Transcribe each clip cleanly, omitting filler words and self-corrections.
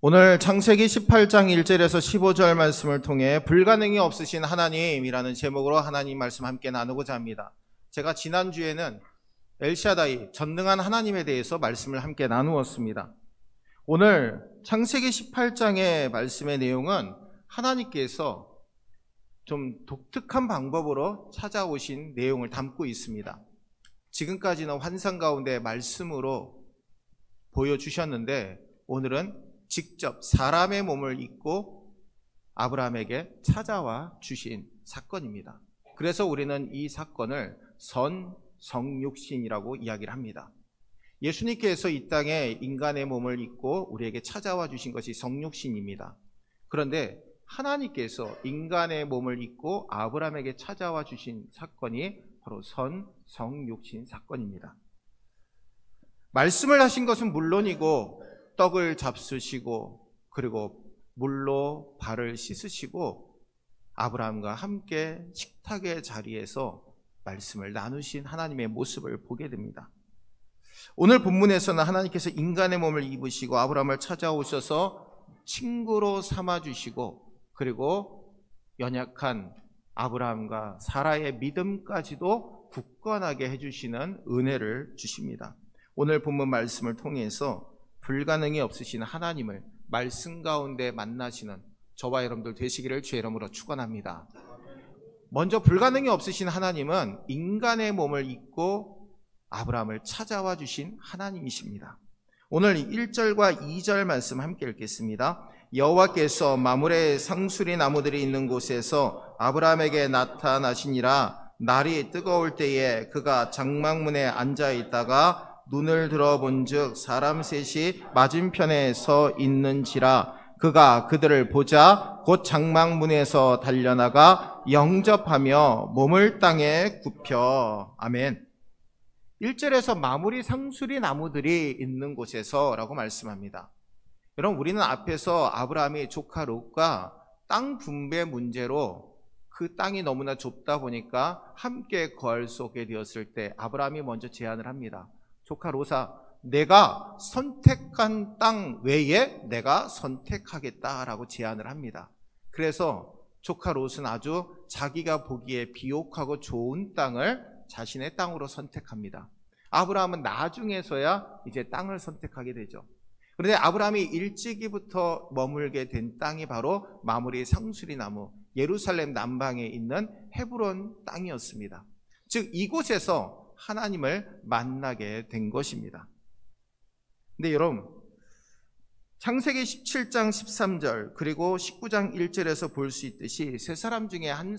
오늘 창세기 18장 1절에서 15절 말씀을 통해 불가능이 없으신 하나님이라는 제목으로 하나님 말씀 함께 나누고자 합니다. 제가 지난주에는 엘샤다이, 전능한 하나님에 대해서 말씀을 함께 나누었습니다. 오늘 창세기 18장의 말씀의 내용은 하나님께서 좀 독특한 방법으로 찾아오신 내용을 담고 있습니다. 지금까지는 환상 가운데 말씀으로 보여주셨는데 오늘은 직접 사람의 몸을 입고 아브라함에게 찾아와 주신 사건입니다. 그래서 우리는 이 사건을 성육신이라고 이야기를 합니다. 예수님께서 이 땅에 인간의 몸을 입고 우리에게 찾아와 주신 것이 성육신입니다. 그런데 하나님께서 인간의 몸을 입고 아브라함에게 찾아와 주신 사건이 바로 성육신 사건입니다. 말씀을 하신 것은 물론이고 떡을 잡수시고 그리고 물로 발을 씻으시고 아브라함과 함께 식탁의 자리에서 말씀을 나누신 하나님의 모습을 보게 됩니다. 오늘 본문에서는 하나님께서 인간의 몸을 입으시고 아브라함을 찾아오셔서 친구로 삼아주시고 그리고 연약한 아브라함과 사라의 믿음까지도 굳건하게 해주시는 은혜를 주십니다. 오늘 본문 말씀을 통해서 불가능이 없으신 하나님을 말씀 가운데 만나시는 저와 여러분들 되시기를 주의 이름으로 축원합니다. 먼저 불가능이 없으신 하나님은 인간의 몸을 입고 아브라함을 찾아와 주신 하나님이십니다. 오늘 1절과 2절 말씀 함께 읽겠습니다. 여호와께서 마므레 상수리 나무들이 있는 곳에서 아브라함에게 나타나시니라. 날이 뜨거울 때에 그가 장막문에 앉아 있다가 눈을 들어본즉 사람 셋이 맞은편에 서 있는지라. 그가 그들을 보자 곧 장막문에서 달려나가 영접하며 몸을 땅에 굽혀. 아멘. 1절에서 마무리 상수리 나무들이 있는 곳에서 라고 말씀합니다. 여러분, 우리는 앞에서 아브라함이 조카 롯과 땅 분배 문제로 그 땅이 너무나 좁다 보니까 함께 거할 수 없게 되었을 때 아브라함이 먼저 제안을 합니다. 조카 롯아, 내가 선택한 땅 외에 내가 선택하겠다라고 제안을 합니다. 그래서 조카 롯은 아주 자기가 보기에 비옥하고 좋은 땅을 자신의 땅으로 선택합니다. 아브라함은 나중에서야 이제 땅을 선택하게 되죠. 그런데 아브라함이 일찍이부터 머물게 된 땅이 바로 마므리 상수리 나무, 예루살렘 남방에 있는 헤브론 땅이었습니다. 즉 이곳에서 하나님을 만나게 된 것입니다. 근데 여러분, 창세기 17장 13절 그리고 19장 1절에서 볼 수 있듯이 세 사람 중에 한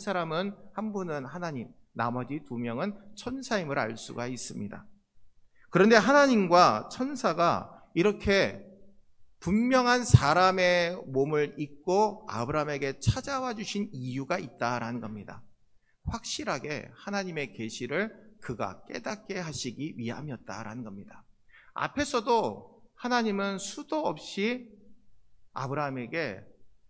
분은 하나님, 나머지 두 명은 천사임을 알 수가 있습니다. 그런데 하나님과 천사가 이렇게 분명한 사람의 몸을 입고 아브라함에게 찾아와 주신 이유가 있다라는 겁니다. 확실하게 하나님의 계시를 그가 깨닫게 하시기 위함이었다라는 겁니다. 앞에서도 하나님은 수도 없이 아브라함에게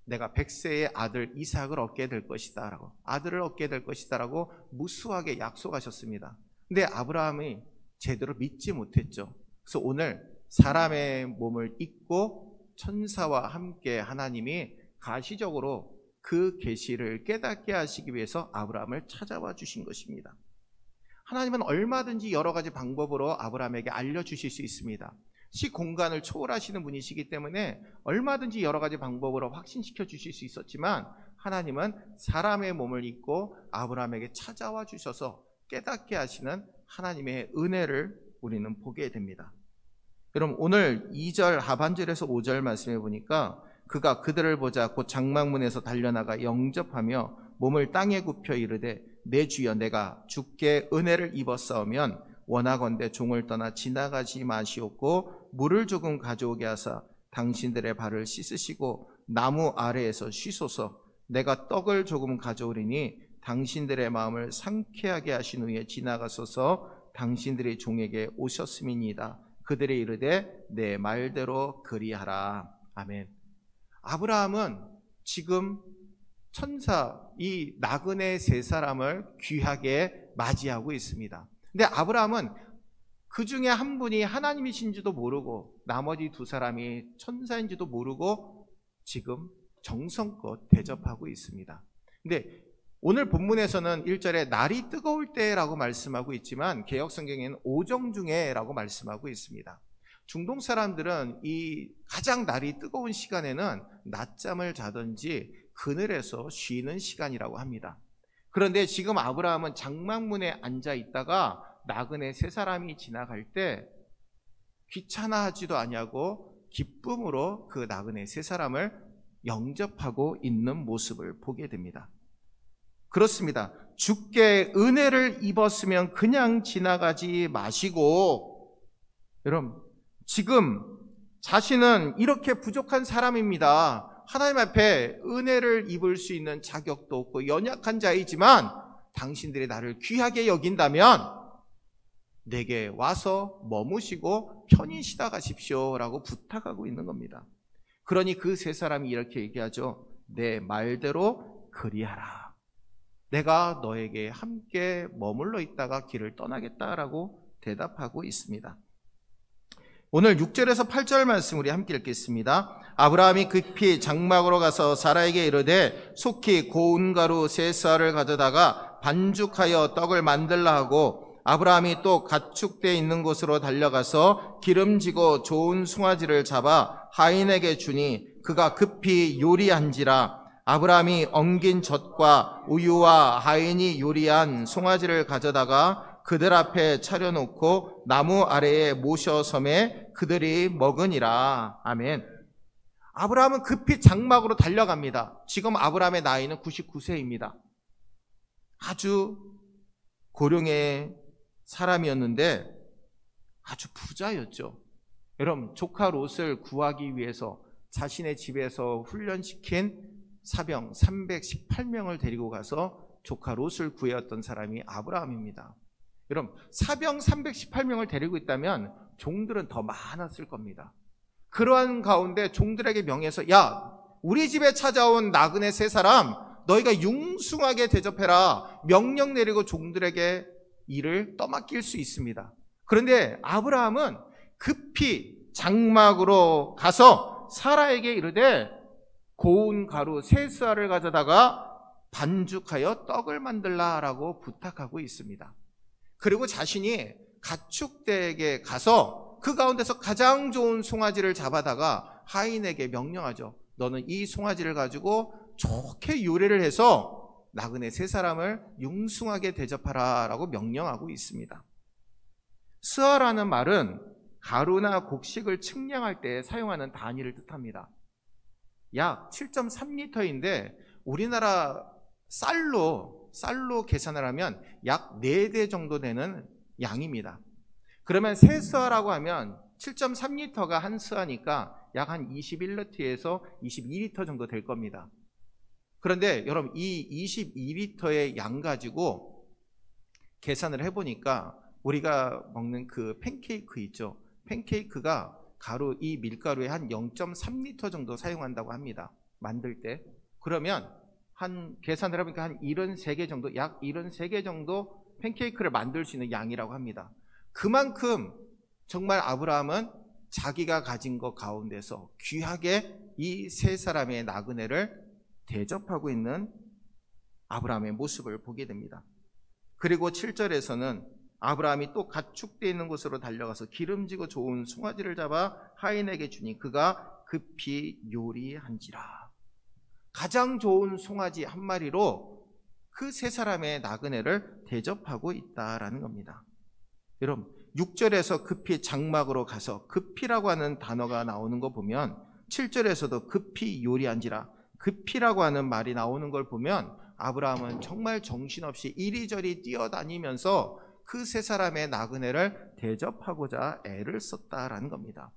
내가 100세의 아들 이삭을 얻게 될 것이다 라고, 아들을 얻게 될 것이다 라고 무수하게 약속하셨습니다. 근데 아브라함이 제대로 믿지 못했죠. 그래서 오늘 사람의 몸을 입고 천사와 함께 하나님이 가시적으로 그 계시를 깨닫게 하시기 위해서 아브라함을 찾아와 주신 것입니다. 하나님은 얼마든지 여러 가지 방법으로 아브라함에게 알려주실 수 있습니다. 시공간을 초월하시는 분이시기 때문에 얼마든지 여러 가지 방법으로 확신시켜 주실 수 있었지만 하나님은 사람의 몸을 입고 아브라함에게 찾아와 주셔서 깨닫게 하시는 하나님의 은혜를 우리는 보게 됩니다. 여러분, 오늘 2절 하반절에서 5절 말씀해 보니까 그가 그들을 보자 곧 장막문에서 달려나가 영접하며 몸을 땅에 굽혀 이르되 내 주여, 내가 주께 은혜를 입었사오면 원하건대 종을 떠나 지나가지 마시옵고 물을 조금 가져오게 하사 당신들의 발을 씻으시고 나무 아래에서 쉬소서. 내가 떡을 조금 가져오리니 당신들의 마음을 상쾌하게 하신 후에 지나가소서. 당신들의 종에게 오셨음이니이다. 그들이 이르되 내 말대로 그리하라. 아멘. 아브라함은 지금 천사, 이 나그네 세 사람을 귀하게 맞이하고 있습니다. 근데 아브라함은 그 중에 한 분이 하나님이신지도 모르고 나머지 두 사람이 천사인지도 모르고 지금 정성껏 대접하고 있습니다. 근데 오늘 본문에서는 1절에 날이 뜨거울 때라고 말씀하고 있지만 개역성경에는 오정중에라고 말씀하고 있습니다. 중동 사람들은 이 가장 날이 뜨거운 시간에는 낮잠을 자든지 그늘에서 쉬는 시간이라고 합니다. 그런데 지금 아브라함은 장막문에 앉아 있다가 나그네 세 사람이 지나갈 때 귀찮아하지도 아니하고 기쁨으로 그 나그네 세 사람을 영접하고 있는 모습을 보게 됩니다. 그렇습니다. 주께 은혜를 입었으면 그냥 지나가지 마시고, 여러분 지금 자신은 이렇게 부족한 사람입니다. 하나님 앞에 은혜를 입을 수 있는 자격도 없고 연약한 자이지만 당신들이 나를 귀하게 여긴다면 내게 와서 머무시고 편히 쉬다 가십시오 라고 부탁하고 있는 겁니다. 그러니 그 세 사람이 이렇게 얘기하죠. 내 말대로 그리하라. 내가 너에게 함께 머물러 있다가 길을 떠나겠다라고 대답하고 있습니다. 오늘 6절에서 8절 말씀 우리 함께 읽겠습니다. 아브라함이 급히 장막으로 가서 사라에게 이르되 속히 고운 가루 세 쌀을 가져다가 반죽하여 떡을 만들라 하고, 아브라함이 또 가축대 있는 곳으로 달려가서 기름지고 좋은 송아지를 잡아 하인에게 주니 그가 급히 요리한지라. 아브라함이 엉긴 젖과 우유와 하인이 요리한 송아지를 가져다가 그들 앞에 차려놓고 나무 아래에 모셔 섬에 그들이 먹으니라. 아멘. 아브라함은 급히 장막으로 달려갑니다. 지금 아브라함의 나이는 99세입니다. 아주 고령의 사람이었는데 아주 부자였죠. 여러분, 조카 롯을 구하기 위해서 자신의 집에서 훈련시킨 사병 318명을 데리고 가서 조카 롯을 구해왔던 사람이 아브라함입니다. 여러분, 사병 318명을 데리고 있다면 종들은 더 많았을 겁니다. 그러한 가운데 종들에게 명해서 야, 우리 집에 찾아온 나그네 세 사람 너희가 융숭하게 대접해라 명령 내리고 종들에게 일을 떠맡길 수 있습니다. 그런데 아브라함은 급히 장막으로 가서 사라에게 이르되 고운 가루 세 쌀을 가져다가 반죽하여 떡을 만들라라고 부탁하고 있습니다. 그리고 자신이 가축대에게 가서 그 가운데서 가장 좋은 송아지를 잡아다가 하인에게 명령하죠. 너는 이 송아지를 가지고 좋게 요리를 해서 나그네 세 사람을 융숭하게 대접하라 라고 명령하고 있습니다. 스아라는 말은 가루나 곡식을 측량할 때 사용하는 단위를 뜻합니다. 약 7.3리터인데 우리나라 쌀로 계산을 하면 약 4대 정도 되는 양입니다. 그러면 세 스아라고 하면 7.3리터가 한 스아니까 약 한 21리터에서 22리터 정도 될 겁니다. 그런데 여러분, 이 22리터의 양 가지고 계산을 해보니까 우리가 먹는 그 팬케이크 있죠. 팬케이크가 가루, 이 밀가루에 한 0.3리터 정도 사용한다고 합니다. 만들 때. 그러면 한 계산을 해보니까 한 73개 정도, 약 73개 정도 팬케이크를 만들 수 있는 양이라고 합니다. 그만큼 정말 아브라함은 자기가 가진 것 가운데서 귀하게 이 세 사람의 나그네를 대접하고 있는 아브라함의 모습을 보게 됩니다. 그리고 7절에서는 아브라함이 또 가축대 있는 곳으로 달려가서 기름지고 좋은 송아지를 잡아 하인에게 주니 그가 급히 요리한지라. 가장 좋은 송아지 한 마리로 그 세 사람의 나그네를 대접하고 있다라는 겁니다. 여러분, 6절에서 급히 장막으로 가서 급히라고 하는 단어가 나오는 거 보면 7절에서도 급히 요리한지라 급히라고 하는 말이 나오는 걸 보면 아브라함은 정말 정신없이 이리저리 뛰어다니면서 그 세 사람의 나그네를 대접하고자 애를 썼다라는 겁니다.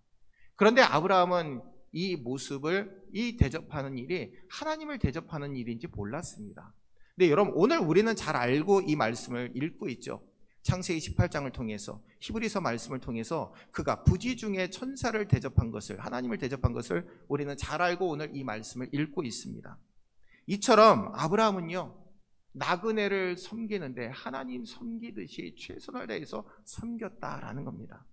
그런데 아브라함은 이 모습을, 이 대접하는 일이 하나님을 대접하는 일인지 몰랐습니다. 근데 여러분, 오늘 우리는 잘 알고 이 말씀을 읽고 있죠. 창세기 18장을 통해서, 히브리서 말씀을 통해서 그가 부지 중에 천사를 대접한 것을, 하나님을 대접한 것을 우리는 잘 알고 오늘 이 말씀을 읽고 있습니다. 이처럼 아브라함은요, 나그네를 섬기는데 하나님 섬기듯이 최선을 다해서 섬겼다라는 겁니다.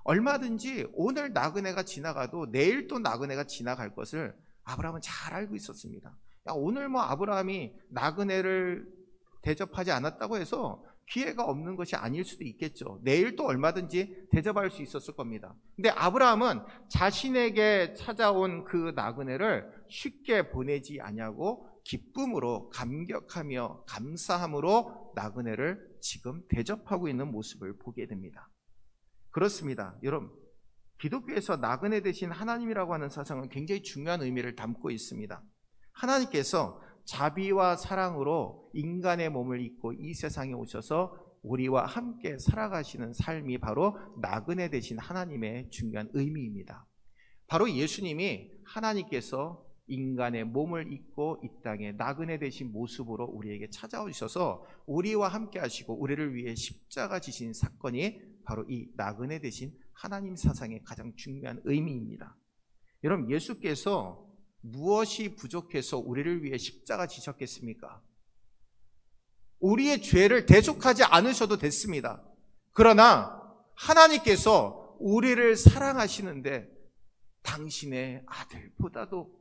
얼마든지 오늘 나그네가 지나가도 내일 또 나그네가 지나갈 것을 아브라함은 잘 알고 있었습니다. 오늘 아브라함이 나그네를 대접하지 않았다고 해서 기회가 없는 것이 아닐 수도 있겠죠. 내일 또 얼마든지 대접할 수 있었을 겁니다. 근데 아브라함은 자신에게 찾아온 그 나그네를 쉽게 보내지 아니하고 기쁨으로, 감격하며 감사함으로 나그네를 지금 대접하고 있는 모습을 보게 됩니다. 그렇습니다. 여러분, 기독교에서 나그네 대신 하나님이라고 하는 사상은 굉장히 중요한 의미를 담고 있습니다. 하나님께서 자비와 사랑으로 인간의 몸을 입고 이 세상에 오셔서 우리와 함께 살아가시는 삶이 바로 나그네 되신 하나님의 중요한 의미입니다. 바로 예수님이 하나님께서 인간의 몸을 입고 이 땅에 나그네 되신 모습으로 우리에게 찾아오셔서 우리와 함께 하시고 우리를 위해 십자가 지신 사건이 바로 이 나그네 되신 하나님 사상의 가장 중요한 의미입니다. 여러분, 예수께서 무엇이 부족해서 우리를 위해 십자가 지셨겠습니까? 우리의 죄를 대속하지 않으셔도 됐습니다. 그러나 하나님께서 우리를 사랑하시는데 당신의 아들보다도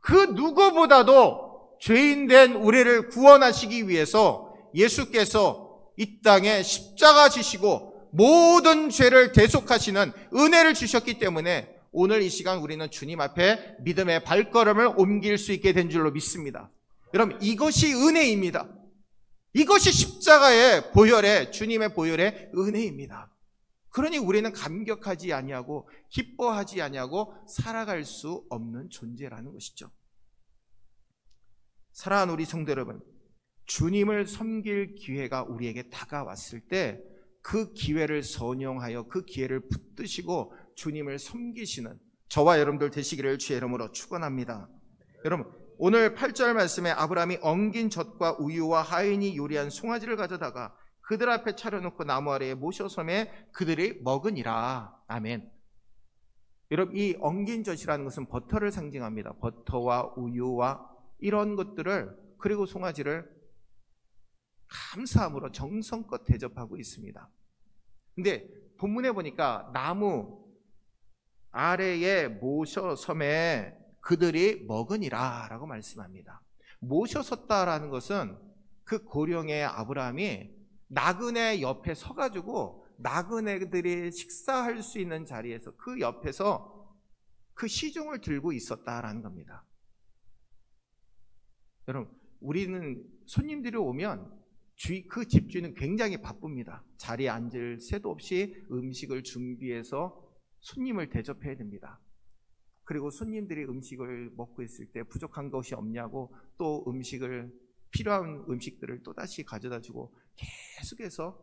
그 누구보다도 죄인된 우리를 구원하시기 위해서 예수께서 이 땅에 십자가 지시고 모든 죄를 대속하시는 은혜를 주셨기 때문에 오늘 이 시간 우리는 주님 앞에 믿음의 발걸음을 옮길 수 있게 된 줄로 믿습니다. 여러분, 이것이 은혜입니다. 이것이 십자가의 보혈의, 주님의 보혈의 은혜입니다. 그러니 우리는 감격하지 아니하고 기뻐하지 아니하고 살아갈 수 없는 존재라는 것이죠. 사랑하는 우리 성도 여러분, 주님을 섬길 기회가 우리에게 다가왔을 때 그 기회를 선용하여 그 기회를 붙드시고 주님을 섬기시는 저와 여러분들 되시기를 주의 이름으로 축원합니다. 여러분, 오늘 8절 말씀에 아브라함이 엉긴 젖과 우유와 하인이 요리한 송아지를 가져다가 그들 앞에 차려놓고 나무 아래에 모셔섬에 그들이 먹으니라. 아멘. 여러분, 이 엉긴 젖이라는 것은 버터를 상징합니다. 버터와 우유와 이런 것들을, 그리고 송아지를 감사함으로 정성껏 대접하고 있습니다. 근데 본문에 보니까 나무 아래에 모셔섬에 그들이 먹으니라 라고 말씀합니다. 모셔섰다라는 것은 그 고령의 아브라함이 나그네 옆에 서가지고 나그네들이 식사할 수 있는 자리에서 그 옆에서 그 시중을 들고 있었다라는 겁니다. 여러분, 우리는 손님들이 오면 그 집주인은 굉장히 바쁩니다. 자리에 앉을 새도 없이 음식을 준비해서 손님을 대접해야 됩니다. 그리고 손님들이 음식을 먹고 있을 때 부족한 것이 없냐고 또 필요한 음식들을 또다시 가져다 주고 계속해서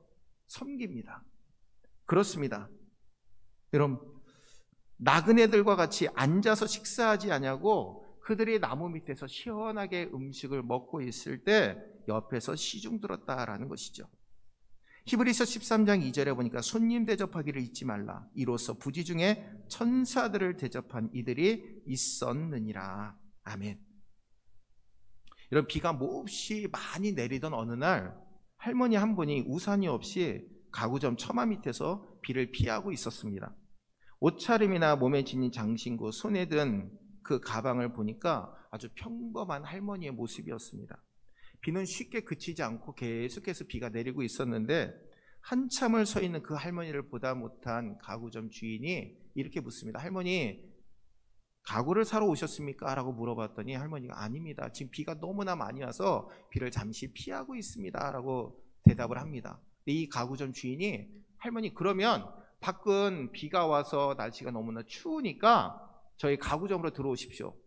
섬깁니다. 그렇습니다. 여러분, 나그네들과 같이 앉아서 식사하지 않냐고 그들이 나무 밑에서 시원하게 음식을 먹고 있을 때 옆에서 시중 들었다라는 것이죠. 히브리서 13장 2절에 보니까 손님 대접하기를 잊지 말라. 이로써 부지 중에 천사들을 대접한 이들이 있었느니라. 아멘. 여러분, 비가 몹시 많이 내리던 어느 날 할머니 한 분이 우산이 없이 가구점 처마 밑에서 비를 피하고 있었습니다. 옷차림이나 몸에 지닌 장신구, 손에 든 그 가방을 보니까 아주 평범한 할머니의 모습이었습니다. 비는 쉽게 그치지 않고 계속해서 비가 내리고 있었는데 한참을 서 있는 그 할머니를 보다 못한 가구점 주인이 이렇게 묻습니다. 할머니, 가구를 사러 오셨습니까? 라고 물어봤더니 할머니가 아닙니다. 지금 비가 너무나 많이 와서 비를 잠시 피하고 있습니다. 라고 대답을 합니다. 이 가구점 주인이 할머니, 그러면 밖은 비가 와서 날씨가 너무나 추우니까 저희 가구점으로 들어오십시오.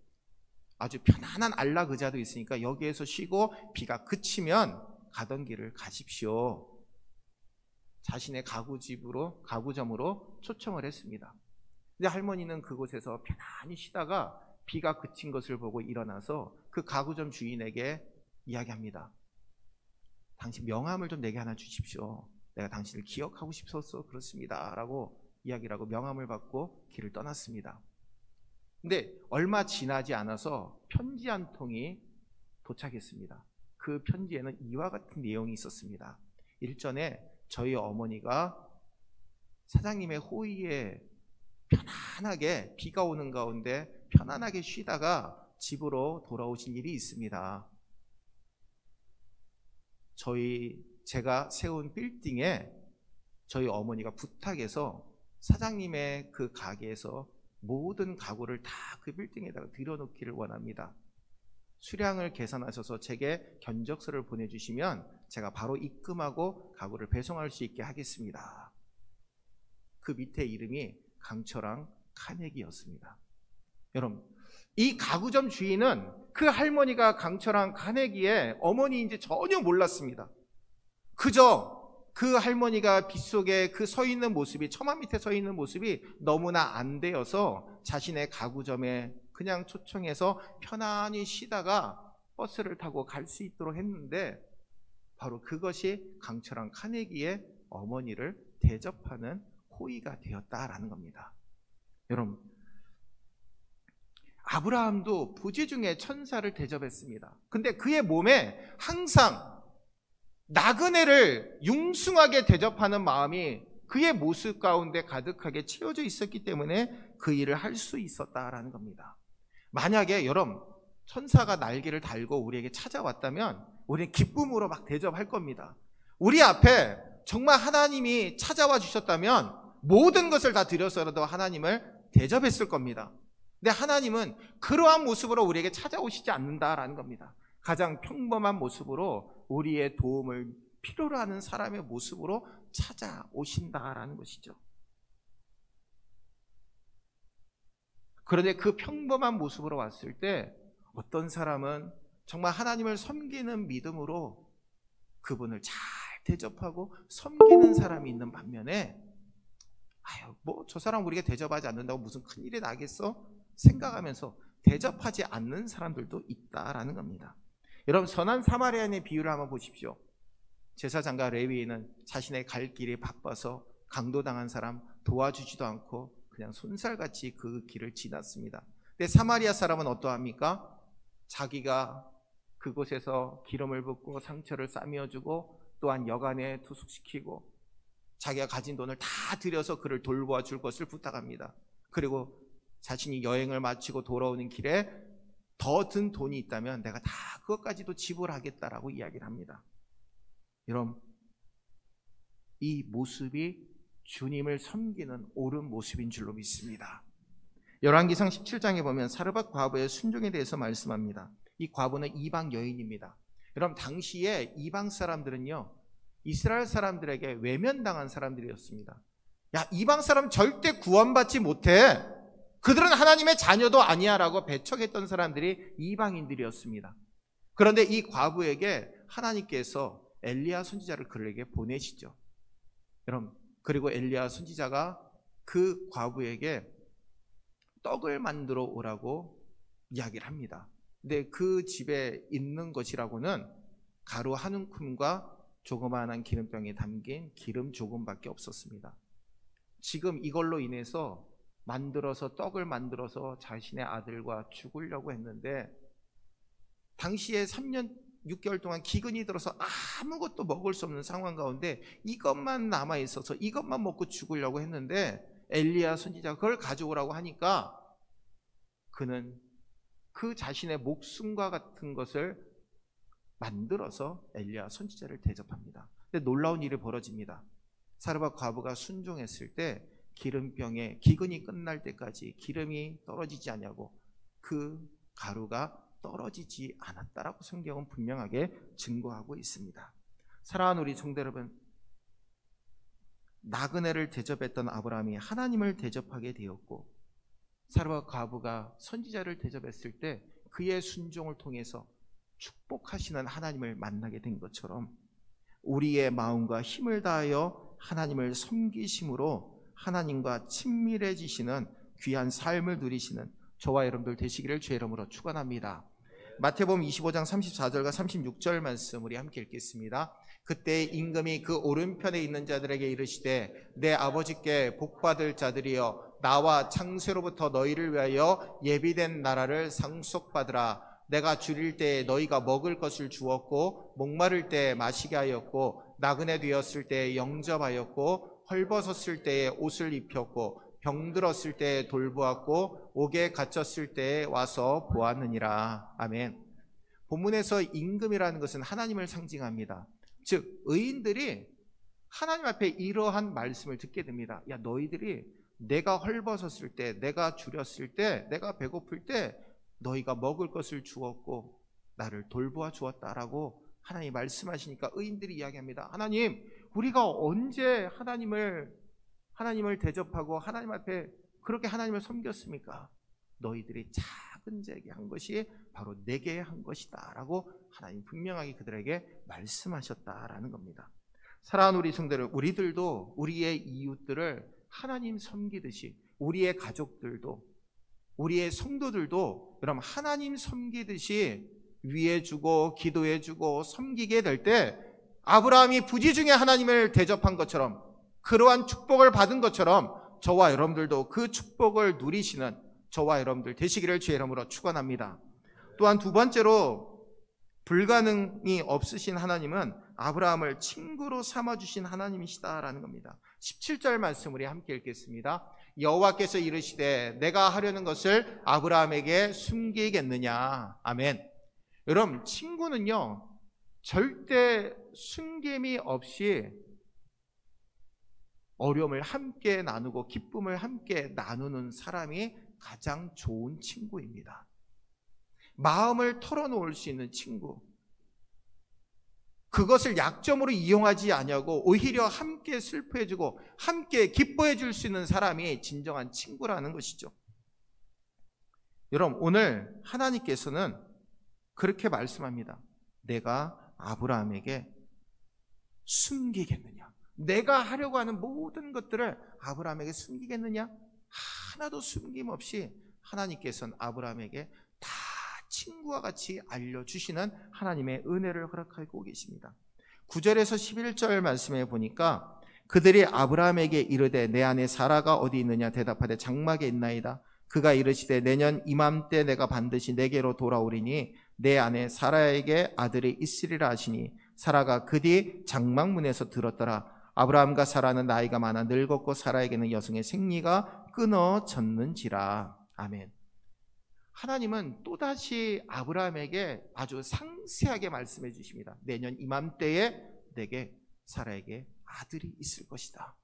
아주 편안한 안락 의자도 있으니까 여기에서 쉬고 비가 그치면 가던 길을 가십시오. 자신의 가구점으로 초청을 했습니다. 근데 할머니는 그곳에서 편안히 쉬다가 비가 그친 것을 보고 일어나서 그 가구점 주인에게 이야기합니다. 당신 명함을 좀 내게 하나 주십시오. 내가 당신을 기억하고 싶어서 그렇습니다. 라고 이야기를 하고 명함을 받고 길을 떠났습니다. 근데 얼마 지나지 않아서 편지 한 통이 도착했습니다. 그 편지에는 이와 같은 내용이 있었습니다. 일전에 저희 어머니가 사장님의 호의에 편안하게 비가 오는 가운데 편안하게 쉬다가 집으로 돌아오신 일이 있습니다. 제가 세운 빌딩에 저희 어머니가 부탁해서 사장님의 그 가게에서 모든 가구를 다 그 빌딩에다가 들여놓기를 원합니다. 수량을 계산하셔서 제게 견적서를 보내주시면 제가 바로 입금하고 가구를 배송할 수 있게 하겠습니다. 그 밑에 이름이 강철왕 카네기였습니다. 여러분, 이 가구점 주인은 그 할머니가 강철왕 카네기의 어머니인지 전혀 몰랐습니다. 그저 그 할머니가 빗속에 그 서 있는 모습이, 처마 밑에 서 있는 모습이 너무나 안 되어서 자신의 가구점에 그냥 초청해서 편안히 쉬다가 버스를 타고 갈 수 있도록 했는데, 바로 그것이 강철왕 카네기의 어머니를 대접하는 호의가 되었다라는 겁니다. 여러분, 아브라함도 부지 중에 천사를 대접했습니다. 근데 그의 몸에 항상 나그네를 융숭하게 대접하는 마음이 그의 모습 가운데 가득하게 채워져 있었기 때문에 그 일을 할 수 있었다라는 겁니다. 만약에 여러분, 천사가 날개를 달고 우리에게 찾아왔다면 우리는 기쁨으로 막 대접할 겁니다. 우리 앞에 정말 하나님이 찾아와 주셨다면 모든 것을 다 드려서라도 하나님을 대접했을 겁니다. 근데 하나님은 그러한 모습으로 우리에게 찾아오시지 않는다라는 겁니다. 가장 평범한 모습으로 우리의 도움을 필요로 하는 사람의 모습으로 찾아오신다라는 것이죠. 그런데 그 평범한 모습으로 왔을 때 어떤 사람은 정말 하나님을 섬기는 믿음으로 그분을 잘 대접하고 섬기는 사람이 있는 반면에, 뭐 저 사람 우리가 대접하지 않는다고 무슨 큰일이 나겠어? 생각하면서 대접하지 않는 사람들도 있다라는 겁니다. 여러분, 선한 사마리아인의 비유를 한번 보십시오. 제사장과 레위인은 자신의 갈 길이 바빠서 강도당한 사람 도와주지도 않고 그냥 손살같이 그 길을 지났습니다. 근데 사마리아 사람은 어떠합니까? 자기가 그곳에서 기름을 붓고 상처를 싸매어주고 또한 여간에 투숙시키고 자기가 가진 돈을 다 들여서 그를 돌보아줄 것을 부탁합니다. 그리고 자신이 여행을 마치고 돌아오는 길에 더 든 돈이 있다면 내가 다 그것까지도 지불하겠다라고 이야기를 합니다. 여러분, 이 모습이 주님을 섬기는 옳은 모습인 줄로 믿습니다. 열왕기상 17장에 보면 사르밧 과부의 순종에 대해서 말씀합니다. 이 과부는 이방 여인입니다. 여러분, 당시에 이방 사람들은요, 이스라엘 사람들에게 외면당한 사람들이었습니다. 야, 이방 사람 절대 구원받지 못해, 그들은 하나님의 자녀도 아니야 라고 배척했던 사람들이 이방인들이었습니다. 그런데 이 과부에게 하나님께서 엘리야 선지자를 그에게 보내시죠. 여러분, 그리고 엘리야 선지자가 그 과부에게 떡을 만들어 오라고 이야기를 합니다. 근데 그 집에 있는 것이라고는 가루 한 움큼과 조그마한 기름병에 담긴 기름 조금밖에 없었습니다. 지금 이걸로 인해서 떡을 만들어서 자신의 아들과 죽으려고 했는데, 당시에 3년 6개월 동안 기근이 들어서 아무것도 먹을 수 없는 상황 가운데 이것만 남아 있어서 이것만 먹고 죽으려고 했는데, 엘리야 선지자가 그걸 가져오라고 하니까 그는 그 자신의 목숨과 같은 것을 만들어서 엘리야 선지자를 대접합니다. 근데 놀라운 일이 벌어집니다. 사르밧 과부가 순종했을 때 기름병에 기근이 끝날 때까지 기름이 떨어지지 않냐고, 그 가루가 떨어지지 않았다라고 성경은 분명하게 증거하고 있습니다. 사랑하는 우리 성도 여러분, 나그네를 대접했던 아브라함이 하나님을 대접하게 되었고, 사르밧 과부가 선지자를 대접했을 때 그의 순종을 통해서 축복하시는 하나님을 만나게 된 것처럼, 우리의 마음과 힘을 다하여 하나님을 섬기심으로 하나님과 친밀해지시는 귀한 삶을 누리시는 저와 여러분들 되시기를 주의 이름으로 축원합니다. 마태복음 25장 34절과 36절 말씀 우리 함께 읽겠습니다. 그때 임금이 그 오른편에 있는 자들에게 이르시되, 내 아버지께 복받을 자들이여, 나와 창세로부터 너희를 위하여 예비된 나라를 상속받으라. 내가 줄일 때에 너희가 먹을 것을 주었고 목마를 때에 마시게 하였고 나그네 되었을 때에 영접하였고 헐벗었을 때에 옷을 입혔고 병들었을 때에 돌보았고 옥에 갇혔을 때에 와서 보았느니라. 아멘. 본문에서 임금이라는 것은 하나님을 상징합니다. 즉 의인들이 하나님 앞에 이러한 말씀을 듣게 됩니다. 야, 너희들이 내가 헐벗었을 때, 내가 줄였을 때, 내가 배고플 때 너희가 먹을 것을 주었고 나를 돌보아 주었다라고 하나님이 말씀하시니까 의인들이 이야기합니다. 하나님, 우리가 언제 하나님을 대접하고 하나님 앞에 그렇게 하나님을 섬겼습니까? 너희들이 작은 자에게 한 것이 바로 내게 한 것이다 라고 하나님 분명하게 그들에게 말씀하셨다라는 겁니다. 사랑하는 우리 성도들, 우리들도 우리의 이웃들을 하나님 섬기듯이 우리의 가족들도 우리의 성도들도 여러분 하나님 섬기듯이 위해주고 기도해주고 섬기게 될 때 아브라함이 부지 중에 하나님을 대접한 것처럼 그러한 축복을 받은 것처럼 저와 여러분들도 그 축복을 누리시는 저와 여러분들 되시기를 주의 이름으로 축원합니다. 또한 두 번째로 불가능이 없으신 하나님은 아브라함을 친구로 삼아주신 하나님이시다라는 겁니다. 17절 말씀 우리 함께 읽겠습니다. 여호와께서 이르시되 내가 하려는 것을 아브라함에게 숨기겠느냐. 아멘. 여러분 친구는요 절대 숨김이 없이 어려움을 함께 나누고 기쁨을 함께 나누는 사람이 가장 좋은 친구입니다. 마음을 털어놓을 수 있는 친구, 그것을 약점으로 이용하지 아니하고 오히려 함께 슬퍼해주고 함께 기뻐해 줄 수 있는 사람이 진정한 친구라는 것이죠. 여러분 오늘 하나님께서는 그렇게 말씀합니다. 내가 아브라함에게 숨기겠느냐? 내가 하려고 하는 모든 것들을 아브라함에게 숨기겠느냐? 하나도 숨김없이 하나님께서는 아브라함에게 다 친구와 같이 알려주시는 하나님의 은혜를 허락하고 계십니다. 9절에서 11절 말씀에 보니까 그들이 아브라함에게 이르되 내 아내 사라가 어디 있느냐 대답하되 장막에 있나이다. 그가 이르시되 내년 이맘때 내가 반드시 내게로 돌아오리니 내 아내 사라에게 아들이 있으리라 하시니 사라가 그 뒤 장막문에서 들었더라. 아브라함과 사라는 나이가 많아 늙었고 사라에게는 여성의 생리가 끊어졌는지라. 아멘. 하나님은 또다시 아브라함에게 아주 상세하게 말씀해 주십니다. 내년 이맘때에 내게 사라에게 아들이 있을 것이다.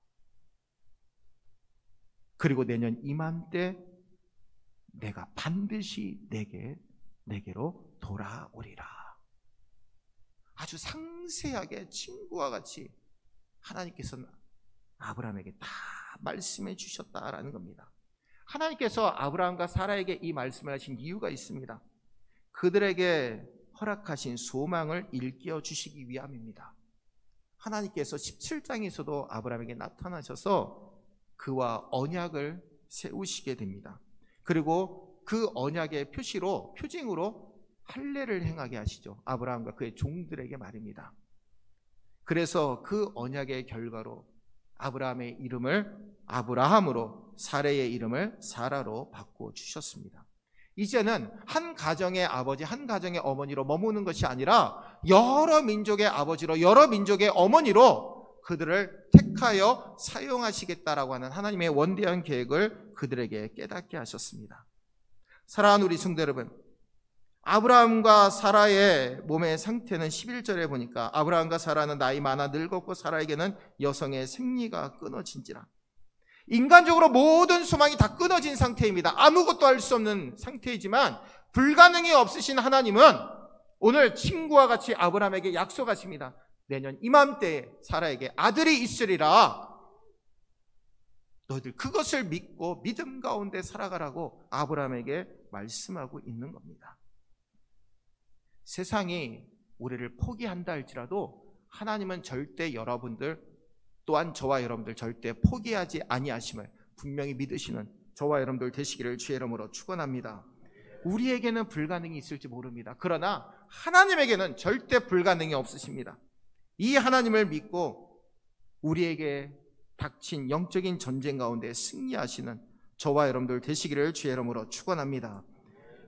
그리고 내년 이맘때 내가 반드시 내게로 돌아오리라. 아주 상세하게 친구와 같이 하나님께서는 아브라함에게 다 말씀해 주셨다라는 겁니다. 하나님께서 아브라함과 사라에게 이 말씀을 하신 이유가 있습니다. 그들에게 허락하신 소망을 일깨워 주시기 위함입니다. 하나님께서 17장에서도 아브라함에게 나타나셔서 그와 언약을 세우시게 됩니다. 그리고 그 언약의 표징으로 할례를 행하게 하시죠. 아브라함과 그의 종들에게 말입니다. 그래서 그 언약의 결과로 아브라함의 이름을 아브라함으로 사레의 이름을 사라로 바꿔주셨습니다. 이제는 한 가정의 아버지, 한 가정의 어머니로 머무는 것이 아니라 여러 민족의 아버지로 여러 민족의 어머니로 그들을 택하여 사용하시겠다라고 하는 하나님의 원대한 계획을 그들에게 깨닫게 하셨습니다. 사랑하는 우리 성도 여러분, 아브라함과 사라의 몸의 상태는 11절에 보니까 아브라함과 사라는 나이 많아 늙었고 사라에게는 여성의 생리가 끊어진지라. 인간적으로 모든 소망이 다 끊어진 상태입니다. 아무것도 할 수 없는 상태이지만 불가능이 없으신 하나님은 오늘 친구와 같이 아브라함에게 약속하십니다. 내년 이맘때에 사라에게 아들이 있으리라. 너희들 그것을 믿고 믿음 가운데 살아가라고 아브라함에게 말씀하고 있는 겁니다. 세상이 우리를 포기한다 할지라도 하나님은 절대 여러분들 또한 저와 여러분들 절대 포기하지 아니하심을 분명히 믿으시는 저와 여러분들 되시기를 주의 이름으로 축원합니다. 우리에게는 불가능이 있을지 모릅니다. 그러나 하나님에게는 절대 불가능이 없으십니다. 이 하나님을 믿고 우리에게 닥친 영적인 전쟁 가운데 승리하시는 저와 여러분들 되시기를 주의 이름으로 축원합니다.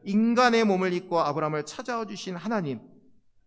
인간의 몸을 입고 아브라함을 찾아와 주신 하나님,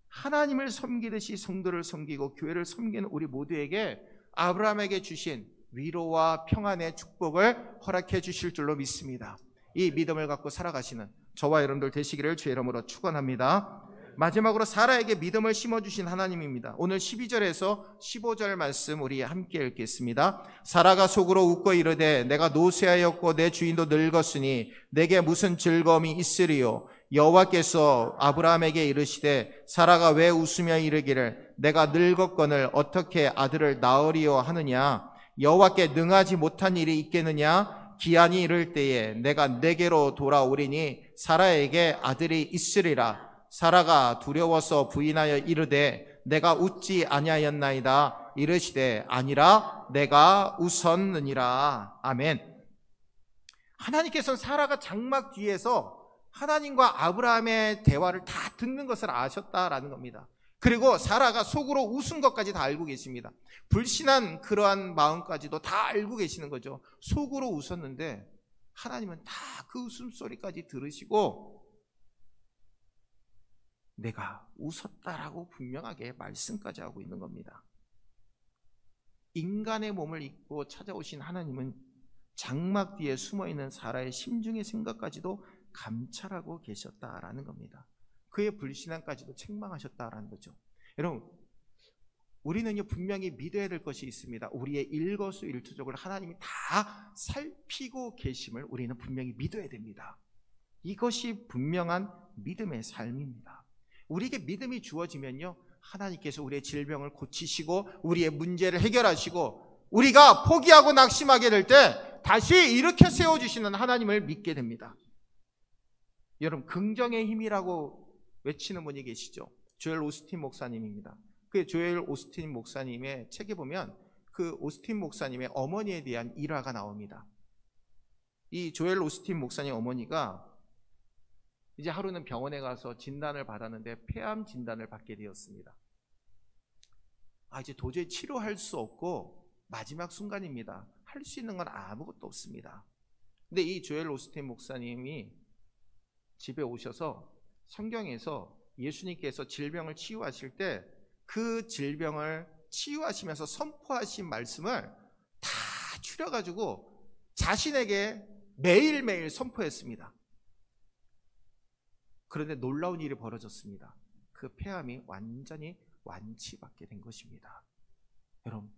하나님을 섬기듯이 성도를 섬기고 교회를 섬기는 우리 모두에게 아브라함에게 주신 위로와 평안의 축복을 허락해 주실 줄로 믿습니다. 이 믿음을 갖고 살아가시는 저와 여러분들 되시기를 주의 이름으로 축원합니다. 마지막으로 사라에게 믿음을 심어주신 하나님입니다. 오늘 12절에서 15절 말씀 우리 함께 읽겠습니다. 사라가 속으로 웃고 이르되 내가 노쇠하였고 내 주인도 늙었으니 내게 무슨 즐거움이 있으리요. 여호와께서 아브라함에게 이르시되 사라가 왜 웃으며 이르기를 내가 늙었거늘 어떻게 아들을 낳으리요 하느냐. 여호와께 능하지 못한 일이 있겠느냐. 기한이 이를 때에 내가 내게로 돌아오리니 사라에게 아들이 있으리라. 사라가 두려워서 부인하여 이르되 내가 웃지 아니하였나이다. 이르시되 아니라 내가 웃었느니라. 아멘. 하나님께서는 사라가 장막 뒤에서 하나님과 아브라함의 대화를 다 듣는 것을 아셨다라는 겁니다. 그리고 사라가 속으로 웃은 것까지 다 알고 계십니다. 불신한 그러한 마음까지도 다 알고 계시는 거죠. 속으로 웃었는데 하나님은 다 그 웃음소리까지 들으시고 내가 웃었다라고 분명하게 말씀까지 하고 있는 겁니다. 인간의 몸을 입고 찾아오신 하나님은 장막 뒤에 숨어있는 사라의 심중의 생각까지도 감찰하고 계셨다라는 겁니다. 그의 불신앙까지도 책망하셨다라는 거죠. 여러분, 우리는요 분명히 믿어야 될 것이 있습니다. 우리의 일거수일투족을 하나님이 다 살피고 계심을 우리는 분명히 믿어야 됩니다. 이것이 분명한 믿음의 삶입니다. 우리에게 믿음이 주어지면요 하나님께서 우리의 질병을 고치시고 우리의 문제를 해결하시고 우리가 포기하고 낙심하게 될 때 다시 일으켜 세워주시는 하나님을 믿게 됩니다. 여러분, 긍정의 힘이라고 외치는 분이 계시죠. 조엘 오스틴 목사님입니다. 그 조엘 오스틴 목사님의 책에 보면 그 오스틴 목사님의 어머니에 대한 일화가 나옵니다. 이 조엘 오스틴 목사님 어머니가 이제 하루는 병원에 가서 진단을 받았는데 폐암 진단을 받게 되었습니다. 이제 도저히 치료할 수 없고 마지막 순간입니다. 할 수 있는 건 아무것도 없습니다. 근데 이 조엘 오스틴 목사님이 집에 오셔서 성경에서 예수님께서 질병을 치유하실 때 그 질병을 치유하시면서 선포하신 말씀을 다 추려가지고 자신에게 매일매일 선포했습니다. 그런데 놀라운 일이 벌어졌습니다. 그 폐암이 완전히 완치받게 된 것입니다. 여러분,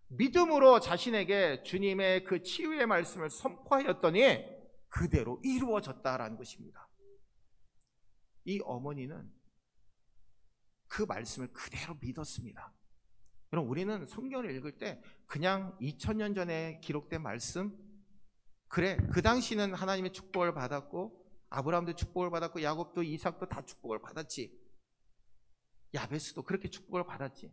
믿음으로 자신에게 주님의 그 치유의 말씀을 선포하였더니 그대로 이루어졌다라는 것입니다. 이 어머니는 그 말씀을 그대로 믿었습니다. 여러분, 우리는 성경을 읽을 때 그냥 2000년 전에 기록된 말씀, 그래, 그 당시는 하나님의 축복을 받았고 아브라함도 축복을 받았고 야곱도 이삭도 다 축복을 받았지, 야베스도 그렇게 축복을 받았지.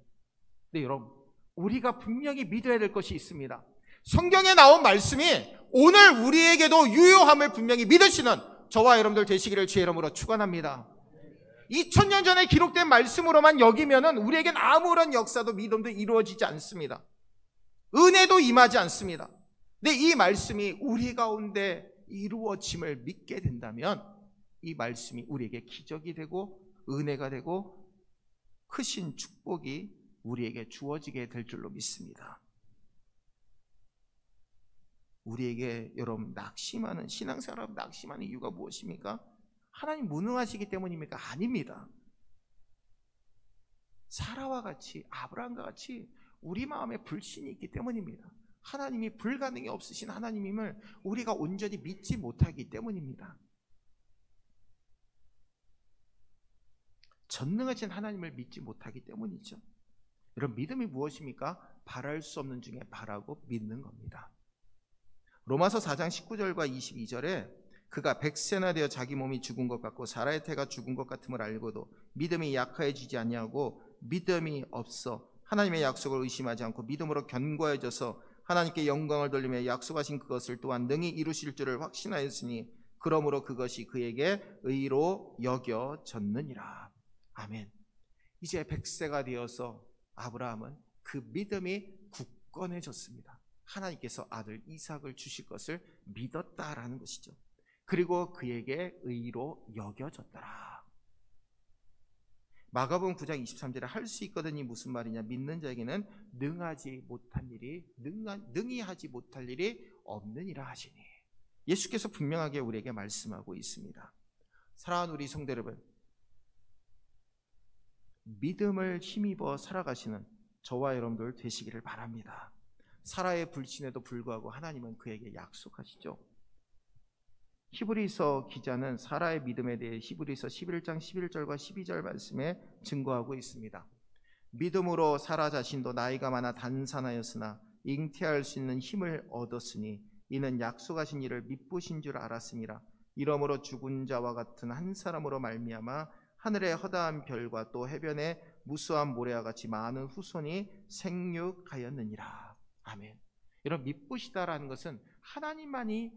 근데 여러분, 우리가 분명히 믿어야 될 것이 있습니다. 성경에 나온 말씀이 오늘 우리에게도 유효함을 분명히 믿으시는 저와 여러분들 되시기를 주의 이름으로 축원합니다. 2000년 전에 기록된 말씀으로만 여기면은 우리에겐 아무런 역사도 믿음도 이루어지지 않습니다. 은혜도 임하지 않습니다. 근데 이 말씀이 우리 가운데 이루어짐을 믿게 된다면 이 말씀이 우리에게 기적이 되고 은혜가 되고 크신 축복이 우리에게 주어지게 될 줄로 믿습니다. 우리에게 여러분 낙심하는 신앙생활, 낙심하는 이유가 무엇입니까? 하나님 무능하시기 때문입니까? 아닙니다. 사라와 같이, 아브라함과 같이 우리 마음에 불신이 있기 때문입니다. 하나님이 불가능이 없으신 하나님임을 우리가 온전히 믿지 못하기 때문입니다. 전능하신 하나님을 믿지 못하기 때문이죠. 여러분, 믿음이 무엇입니까? 바랄 수 없는 중에 바라고 믿는 겁니다. 로마서 4장 19절과 22절에 그가 100세나 되어 자기 몸이 죽은 것 같고 사라의 태가 죽은 것 같음을 알고도 믿음이 약화해지지 아니하고 믿음이 없어 하나님의 약속을 의심하지 않고 믿음으로 견고해져서 하나님께 영광을 돌리며 약속하신 그것을 또한 능히 이루실 줄을 확신하였으니 그러므로 그것이 그에게 의로 여겨졌느니라. 아멘. 이제 100세가 되어서 아브라함은 그 믿음이 굳건해졌습니다. 하나님께서 아들 이삭을 주실 것을 믿었다라는 것이죠. 그리고 그에게 의로 여겨졌더라. 마가복음 9장 23절에 할 수 있거든이 무슨 말이냐? 믿는 자에게는 능히 하지 못할 일이 없느니라 하시니. 예수께서 분명하게 우리에게 말씀하고 있습니다. 사랑하는 우리 성도 여러분, 믿음을 힘입어 살아가시는 저와 여러분들 되시기를 바랍니다. 사라의 불신에도 불구하고 하나님은 그에게 약속하시죠. 히브리서 기자는 사라의 믿음에 대해 히브리서 11장 11절과 12절 말씀에 증거하고 있습니다. 믿음으로 사라 자신도 나이가 많아 단산하였으나 잉태할 수 있는 힘을 얻었으니 이는 약속하신 이를 미쁘신 줄 알았음이라. 이러므로 죽은 자와 같은 한 사람으로 말미암아 하늘의 허다한 별과 또 해변의 무수한 모래와 같이 많은 후손이 생육하였느니라. 아멘. 이런 미쁘시다라는 것은 하나님만이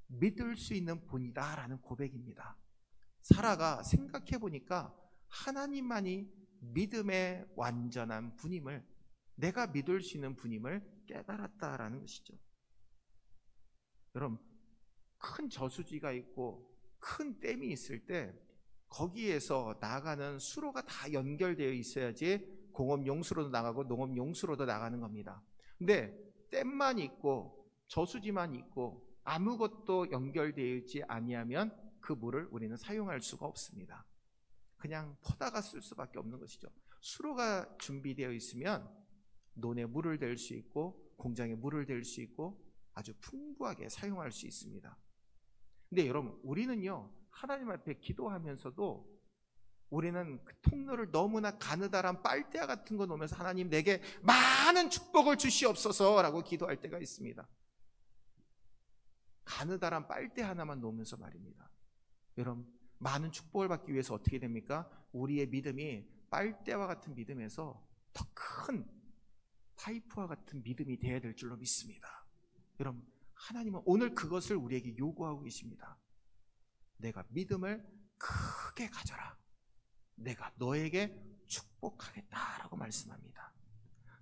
믿을 수 있는 분이다라는 고백입니다. 사라가 생각해 보니까 하나님만이 믿음의 완전한 분임을, 내가 믿을 수 있는 분임을 깨달았다라는 것이죠. 여러분, 큰 저수지가 있고 큰 댐이 있을 때 거기에서 나가는 수로가 다 연결되어 있어야지 공업용수로도 나가고 농업용수로도 나가는 겁니다. 근데 댐만 있고 저수지만 있고 아무것도 연결되어 있지 아니하면 그 물을 우리는 사용할 수가 없습니다. 그냥 퍼다가 쓸 수밖에 없는 것이죠. 수로가 준비되어 있으면 논에 물을 댈 수 있고 공장에 물을 댈 수 있고 아주 풍부하게 사용할 수 있습니다. 근데 여러분, 우리는요, 하나님 앞에 기도하면서도 우리는 그 통로를 너무나 가느다란 빨대와 같은 거 놓으면서 하나님 내게 많은 축복을 주시옵소서 라고 기도할 때가 있습니다. 가느다란 빨대 하나만 놓으면서 말입니다. 여러분, 많은 축복을 받기 위해서 어떻게 됩니까? 우리의 믿음이 빨대와 같은 믿음에서 더 큰 파이프와 같은 믿음이 되어야 될 줄로 믿습니다. 여러분, 하나님은 오늘 그것을 우리에게 요구하고 계십니다. 내가 믿음을 크게 가져라. 내가 너에게 축복하겠다라고 말씀합니다.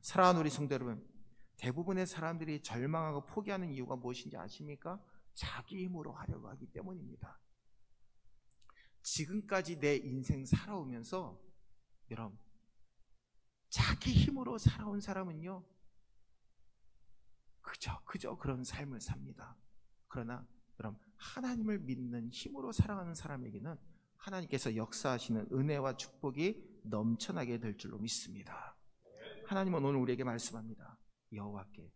사랑하는 우리 성도 여러분, 대부분의 사람들이 절망하고 포기하는 이유가 무엇인지 아십니까? 자기 힘으로 하려고 하기 때문입니다. 지금까지 내 인생 살아오면서 여러분, 자기 힘으로 살아온 사람은요, 그저 그런 삶을 삽니다. 그러나 여러분, 하나님을 믿는 힘으로 살아가는 사람에게는 하나님께서 역사하시는 은혜와 축복이 넘쳐나게 될 줄로 믿습니다. 하나님은 오늘 우리에게 말씀합니다. 여호와께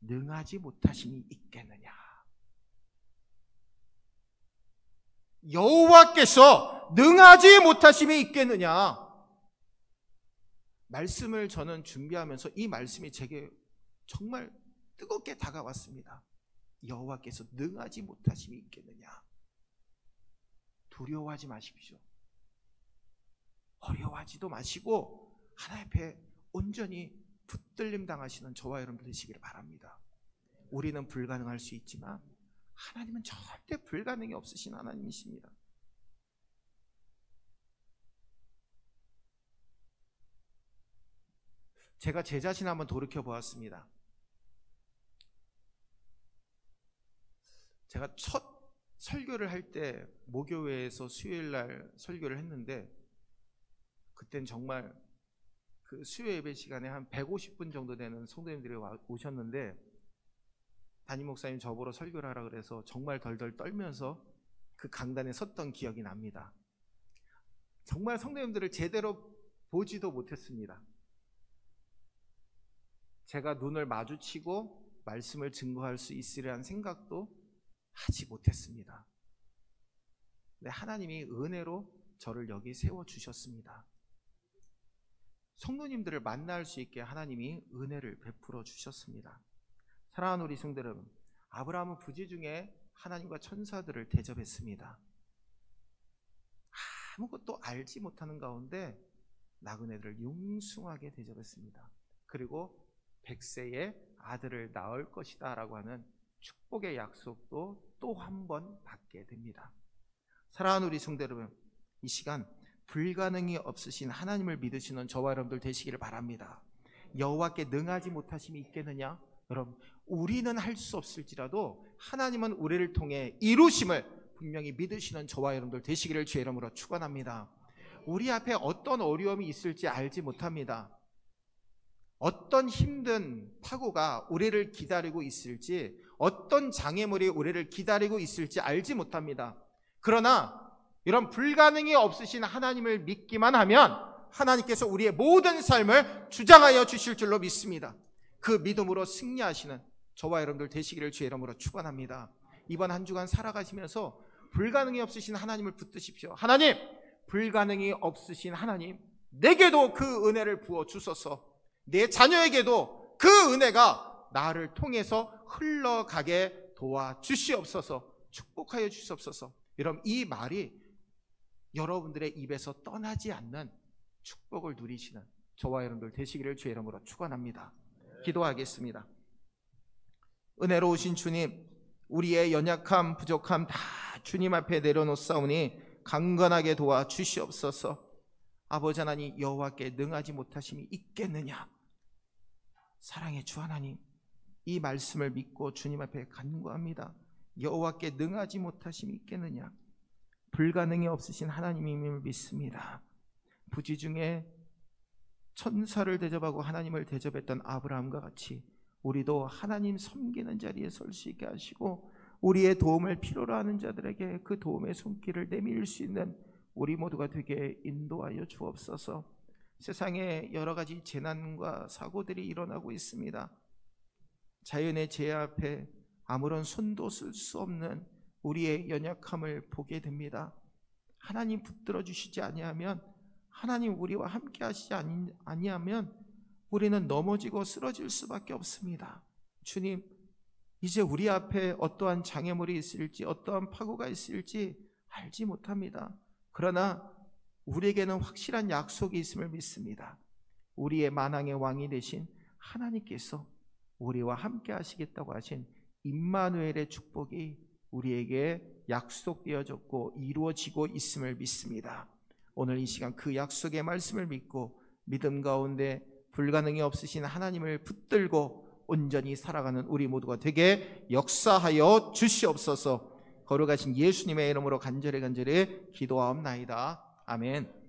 능하지 못하심이 있겠느냐? 여호와께서 능하지 못하심이 있겠느냐? 말씀을 저는 준비하면서 이 말씀이 제게 정말 뜨겁게 다가왔습니다. 여호와께서 능하지 못하심이 있겠느냐? 두려워하지 마십시오. 어려워하지도 마시고 하나님 앞에 온전히 붙들림 당하시는 저와 여러분 되시기를 바랍니다. 우리는 불가능할 수 있지만 하나님은 절대 불가능이 없으신 하나님이십니다. 제가 제 자신 한번 돌이켜 보았습니다. 제가 첫 설교를 할 때 모교회에서 수요일날 설교를 했는데, 그땐 정말 그 수요 예배 시간에 한 150분 정도 되는 성도님들이 오셨는데, 담임 목사님 저보러 설교를 하라 그래서 정말 덜덜 떨면서 그 강단에 섰던 기억이 납니다. 정말 성도님들을 제대로 보지도 못했습니다. 제가 눈을 마주치고 말씀을 증거할 수 있으리라는 생각도 하지 못했습니다. 근데 하나님이 은혜로 저를 여기 세워주셨습니다. 성도님들을 만날 수 있게 하나님이 은혜를 베풀어 주셨습니다. 사랑하는 우리 성도 여러분, 아브라함은 부지 중에 하나님과 천사들을 대접했습니다. 아무것도 알지 못하는 가운데 나그네들을 융숭하게 대접했습니다. 그리고 100세에 아들을 낳을 것이다 라고 하는 축복의 약속도 또 한 번 받게 됩니다. 사랑하는 우리 성도 여러분, 이 시간 불가능이 없으신 하나님을 믿으시는 저와 여러분들 되시기를 바랍니다. 여호와께 능하지 못하심이 있겠느냐? 여러분, 우리는 할 수 없을지라도 하나님은 우리를 통해 이루심을 분명히 믿으시는 저와 여러분들 되시기를 주의 이름으로 축원합니다. 우리 앞에 어떤 어려움이 있을지 알지 못합니다. 어떤 힘든 파고가 우리를 기다리고 있을지, 어떤 장애물이 우리를 기다리고 있을지 알지 못합니다. 그러나 이런 불가능이 없으신 하나님을 믿기만 하면 하나님께서 우리의 모든 삶을 주장하여 주실 줄로 믿습니다. 그 믿음으로 승리하시는 저와 여러분들 되시기를 주의 이름으로 축원합니다. 이번 한 주간 살아가시면서 불가능이 없으신 하나님을 붙드십시오. 하나님, 불가능이 없으신 하나님, 내게도 그 은혜를 부어 주소서. 내 자녀에게도 그 은혜가 나를 통해서 흘러가게 도와주시옵소서. 축복하여 주시옵소서. 여러분, 이 말이 여러분들의 입에서 떠나지 않는 축복을 누리시는 저와 여러분들 되시기를 주의 이름으로 축원합니다. 기도하겠습니다. 은혜로우신 주님, 우리의 연약함, 부족함 다 주님 앞에 내려놓사오니 강건하게 도와주시옵소서. 아버지 하나님, 여호와께 능하지 못하심이 있겠느냐? 사랑의 주 하나님, 이 말씀을 믿고 주님 앞에 간구합니다. 여호와께 능하지 못하심이 있겠느냐? 불가능이 없으신 하나님임을 믿습니다. 부지 중에 천사를 대접하고 하나님을 대접했던 아브라함과 같이 우리도 하나님 섬기는 자리에 설 수 있게 하시고, 우리의 도움을 필요로 하는 자들에게 그 도움의 손길을 내밀 수 있는 우리 모두가 되게 인도하여 주옵소서. 세상에 여러 가지 재난과 사고들이 일어나고 있습니다. 자연의 재해 앞에 아무런 손도 쓸 수 없는 우리의 연약함을 보게 됩니다. 하나님 붙들어 주시지 아니하면, 하나님 우리와 함께 하시지 아니하면 우리는 넘어지고 쓰러질 수밖에 없습니다. 주님, 이제 우리 앞에 어떠한 장애물이 있을지, 어떠한 파고가 있을지 알지 못합니다. 그러나 우리에게는 확실한 약속이 있음을 믿습니다. 우리의 만왕의 왕이 되신 하나님께서 우리와 함께 하시겠다고 하신 임마누엘의 축복이 우리에게 약속되어졌고 이루어지고 있음을 믿습니다. 오늘 이 시간 그 약속의 말씀을 믿고 믿음 가운데 불가능이 없으신 하나님을 붙들고 온전히 살아가는 우리 모두가 되게 역사하여 주시옵소서. 거룩하신 예수님의 이름으로 간절히 기도하옵나이다. 아멘.